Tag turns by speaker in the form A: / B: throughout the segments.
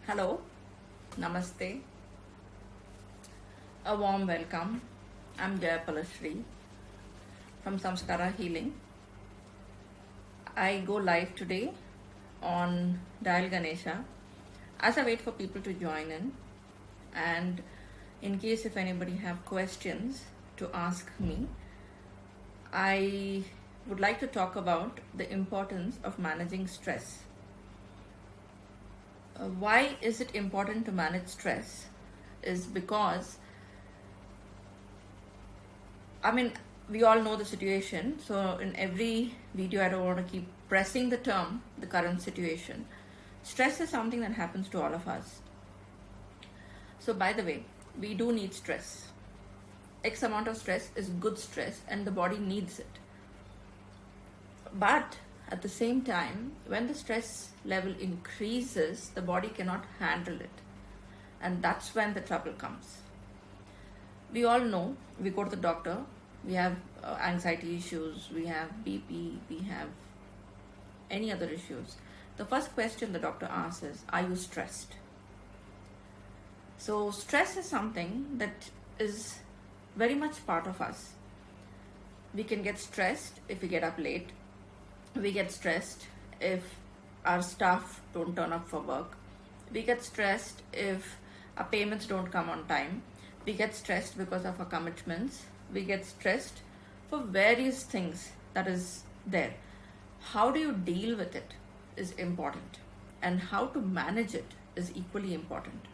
A: Hello, Namaste, a warm welcome. I'm Jayapalashri from Samskara Healing. I go live today on Dial Ganesha as I wait for people to join in, and in case if anybody have questions to ask me, I would like to talk about the importance of managing stress. Why is it important to manage stress? Is because we all know the situation. So in every video, I don't want to keep pressing the term, the current situation. Stress is something that happens to all of us. So by the way, we do need stress. X amount of stress is good stress and the body needs it. But at the same time, when the stress level increases, the body cannot handle it. And that's when the trouble comes. We all know, we go to the doctor, we have anxiety issues, we have BP, we have any other issues. The first question the doctor asks is, are you stressed? So stress is something that is very much part of us. We can get stressed if we get up late. We get stressed if our staff don't turn up for work. We get stressed if our payments don't come on time. We get stressed because of our commitments. We get stressed for various things that is there. How do you deal with it is important, and how to manage it is equally important.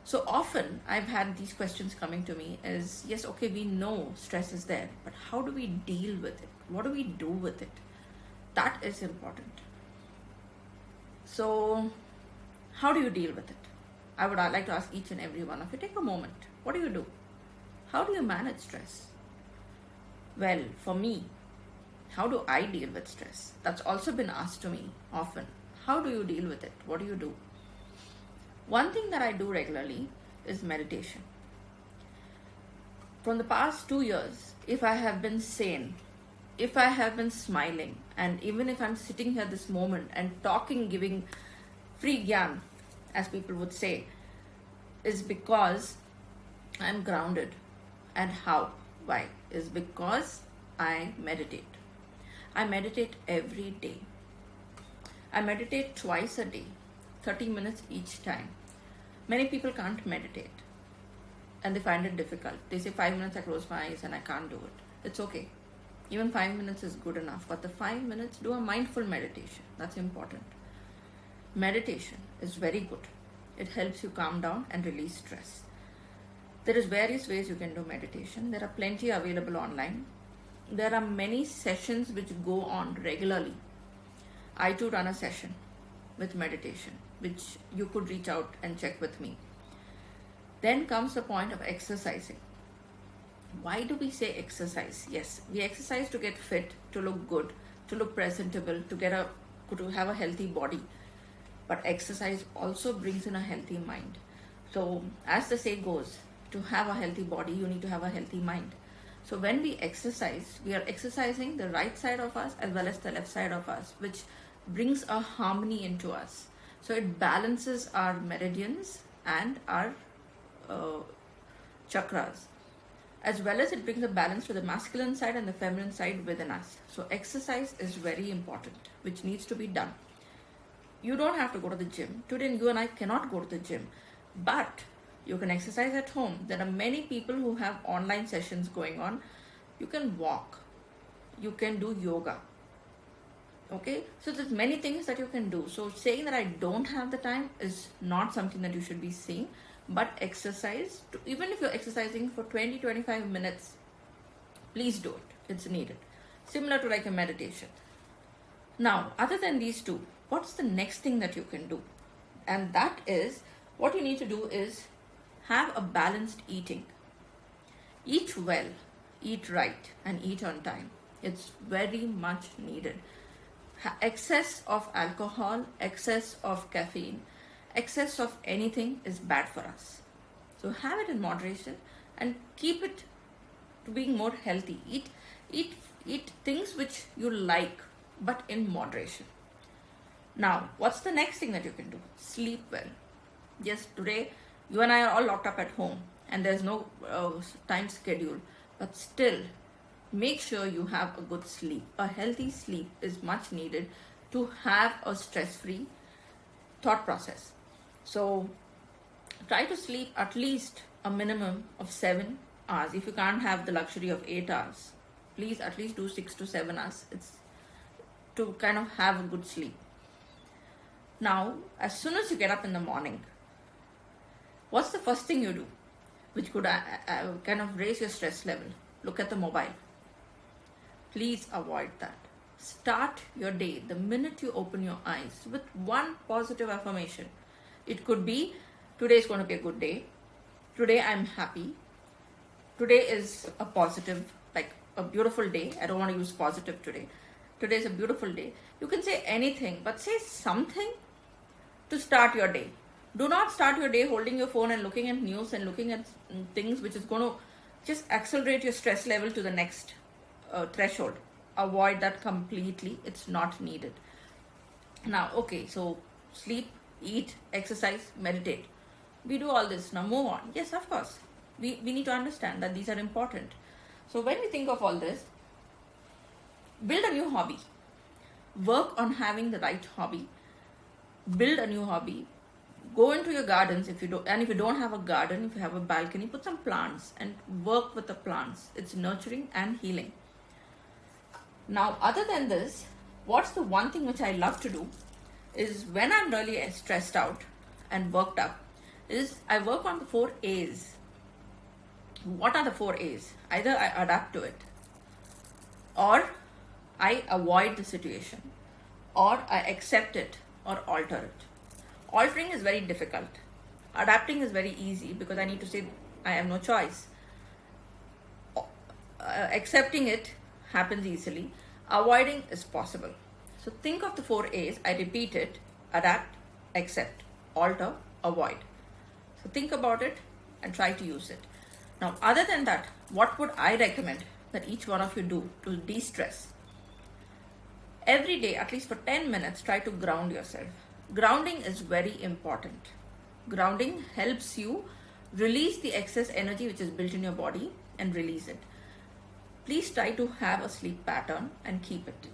A: So often I've had these questions coming to me is, yes, okay, we know stress is there, but how do we deal with it? What do we do with it? That is important. So how do you deal with it? I'd like to ask each and every one of you, take a moment. What do you do? How do you manage stress? Well, for me, how do I deal with stress? That's also been asked to me often. How do you deal with it? What do you do? One thing that I do regularly is meditation. From the past 2 years, if I have been sane, if I have been smiling, and even if I'm sitting here this moment and talking, giving free gyan, as people would say, is because I'm grounded. And how? Why? Is because I meditate. I meditate every day. I meditate twice a day, 30 minutes each time. Many people can't meditate and they find it difficult. They say 5 minutes I close my eyes and I can't do it. It's okay. Even 5 minutes is good enough, but the 5 minutes, do a mindful meditation. That's important. Meditation is very good. It helps you calm down and release stress. There is various ways you can do meditation. There are plenty available online. There are many sessions which go on regularly. I too run a session with meditation, which you could reach out and check with me. Then comes the point of exercising. Why do we say exercise? Yes, we exercise to get fit, to look good, to look presentable, to have a healthy body. But exercise also brings in a healthy mind. So as the saying goes, to have a healthy body, you need to have a healthy mind. So when we exercise, we are exercising the right side of us as well as the left side of us, which brings a harmony into us. So it balances our meridians and our chakras, as well as it brings a balance to the masculine side and the feminine side within us. So exercise is very important, which needs to be done. You don't have to go to the gym. Today you and I cannot go to the gym, but you can exercise at home. There are many people who have online sessions going on. You can walk. You can do yoga. Okay, so there's many things that you can do. So saying that I don't have the time is not something that you should be saying, but exercise, even if you're exercising for 20-25 minutes, please do it. It's needed. Similar to like a meditation. Now, other than these two, what's the next thing that you can do? And that is, what you need to do is have a balanced eating. Eat well, eat right, and eat on time. It's very much needed. Excess of alcohol, excess of caffeine, excess of anything is bad for us. So have it in moderation and keep it to being more healthy. Eat things which you like, but in moderation. Now, what's the next thing that you can do? Sleep well. Yes, today you and I are all locked up at home and there's no time schedule, but still make sure you have a good sleep. A healthy sleep is much needed to have a stress-free thought process. So try to sleep at least a minimum of 7 hours. If you can't have the luxury of 8 hours, please at least do 6 to 7 hours. It's to kind of have a good sleep. Now, as soon as you get up in the morning, what's the first thing you do which could kind of raise your stress level? Look at the mobile. Please avoid that. Start your day the minute you open your eyes with one positive affirmation. It could be, today is going to be a good day. Today I'm happy. Today is a positive, like a beautiful day. I don't want to use positive today. Today is a beautiful day. You can say anything, but say something to start your day. Do not start your day holding your phone and looking at news and looking at things which is going to just accelerate your stress level to the next threshold. Avoid that completely. It's not needed. Now, okay, so sleep, eat, exercise, meditate. We do all this. Now move on. Yes, of course. We need to understand that these are important. So when we think of all this, build a new hobby. Work on having the right hobby. Build a new hobby. Go into your gardens if you don't have a garden, if you have a balcony, put some plants and work with the plants. It's nurturing and healing. Now, other than this, what's the one thing which I love to do is when I'm really stressed out and worked up, is I work on the 4 A's. What are the 4 A's? Either I adapt to it, or I avoid the situation, or I accept it or alter it. Altering is very difficult. Adapting is very easy because I need to say I have no choice. Accepting it happens easily. Avoiding is possible. So think of the 4 A's. I repeat it. Adapt, accept, alter, avoid. So think about it and try to use it. Now, other than that, what would I recommend that each one of you do to de-stress? Every day, at least for 10 minutes, try to ground yourself. Grounding is very important. Grounding helps you release the excess energy which is built in your body and release it. Please try to have a sleep pattern and keep it.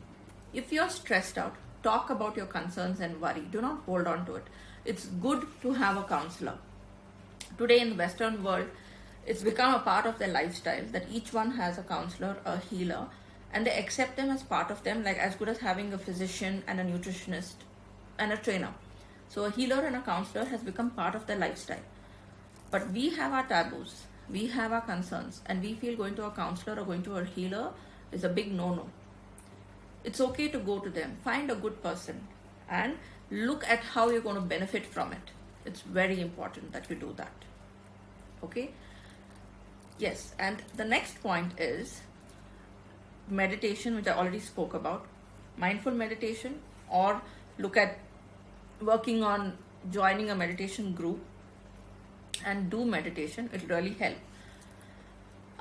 A: If you're stressed out, talk about your concerns and worry. Do not hold on to it. It's good to have a counselor. Today in the Western world, it's become a part of their lifestyle that each one has a counselor, a healer, and they accept them as part of them, like as good as having a physician and a nutritionist and a trainer. So a healer and a counselor has become part of their lifestyle. But we have our taboos, we have our concerns, and we feel going to a counselor or going to a healer is a big no-no. It's okay to go to them. Find a good person and look at how you're going to benefit from it. It's very important that you do that. Okay? Yes, and the next point is meditation, which I already spoke about. Mindful meditation, or look at working on joining a meditation group and do meditation. It'll really help.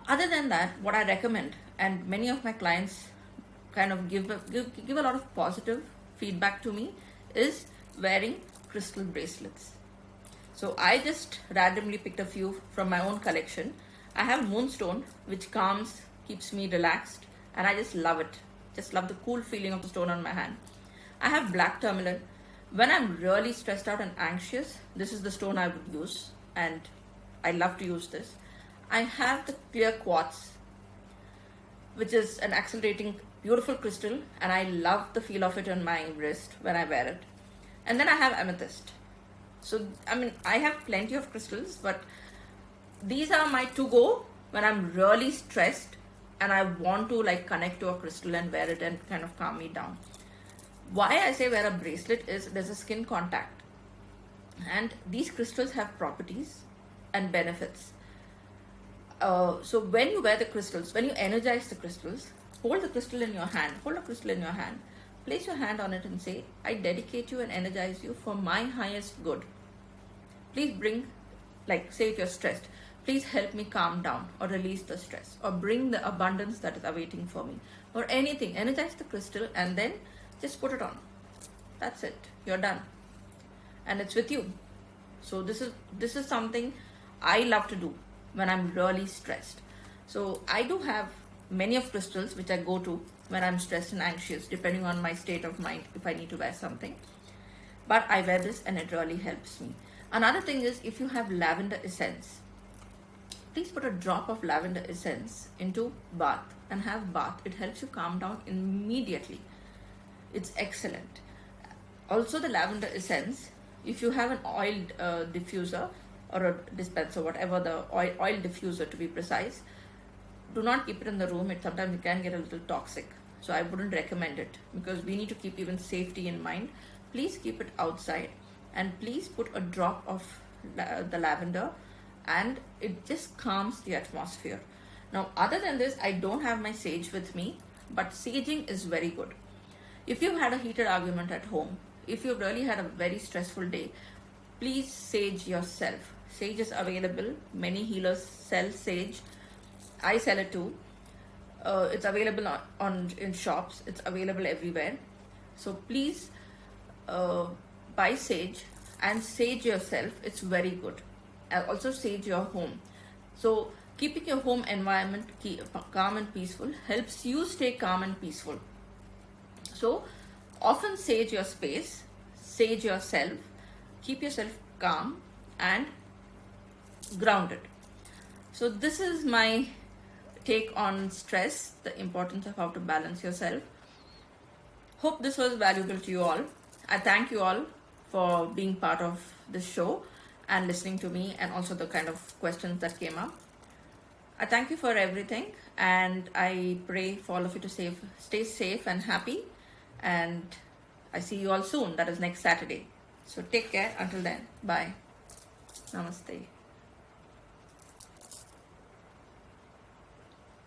A: Other than that, what I recommend, and many of my clients kind of give a lot of positive feedback to me, is wearing crystal bracelets. So I just randomly picked a few from my own collection. I have moonstone, which calms, keeps me relaxed, and I just love it. Just love the cool feeling of the stone on my hand. I have black tourmaline. When I'm really stressed out and anxious, this is the stone I would use, and I love to use this. I have the clear quartz, which is an accelerating, beautiful crystal, and I love the feel of it on my wrist when I wear it. And then I have amethyst. So, I have plenty of crystals, but these are my to-go when I'm really stressed and I want to connect to a crystal and wear it and kind of calm me down. Why I say wear a bracelet is there's a skin contact, and these crystals have properties and benefits. So when you wear the crystals, when you energize the crystals, hold the crystal in your hand, place your hand on it and say, I dedicate you and energize you for my highest good. Please bring, say if you're stressed, please help me calm down or release the stress, or bring the abundance that is awaiting for me, or anything. Energize the crystal and then just put it on. That's it. You're done. And it's with you. So this is something I love to do when I'm really stressed. So I do have many of crystals which I go to when I'm stressed and anxious, depending on my state of mind, if I need to wear something. But I wear this and it really helps me. Another thing is, if you have lavender essence, please put a drop of lavender essence into bath and have bath. It helps you calm down immediately. It's excellent. Also, the lavender essence, if you have an oil diffuser or a dispenser, whatever, the oil diffuser to be precise, do not keep it in the room. Sometimes it can get a little toxic. So I wouldn't recommend it, because we need to keep even safety in mind. Please keep it outside, and please put a drop of the lavender, and it just calms the atmosphere. Now, other than this, I don't have my sage with me, but saging is very good. If you've had a heated argument at home, if you've really had a very stressful day, please sage yourself. Sage is available. Many healers sell sage. I sell it too. It's available in shops. It's available everywhere. So please buy sage and sage yourself. It's very good. Also sage your home. So keeping your home environment calm and peaceful helps you stay calm and peaceful. So often sage your space, sage yourself, keep yourself calm and grounded. So this is my take on stress, the importance of how to balance yourself. Hope this was valuable to you all. I thank you all for being part of this show and listening to me, and also the kind of questions that came up. I thank you for everything, and I pray for all of you to stay safe and happy, and I see you all soon. That is next Saturday. So take care until then. Bye. Namaste.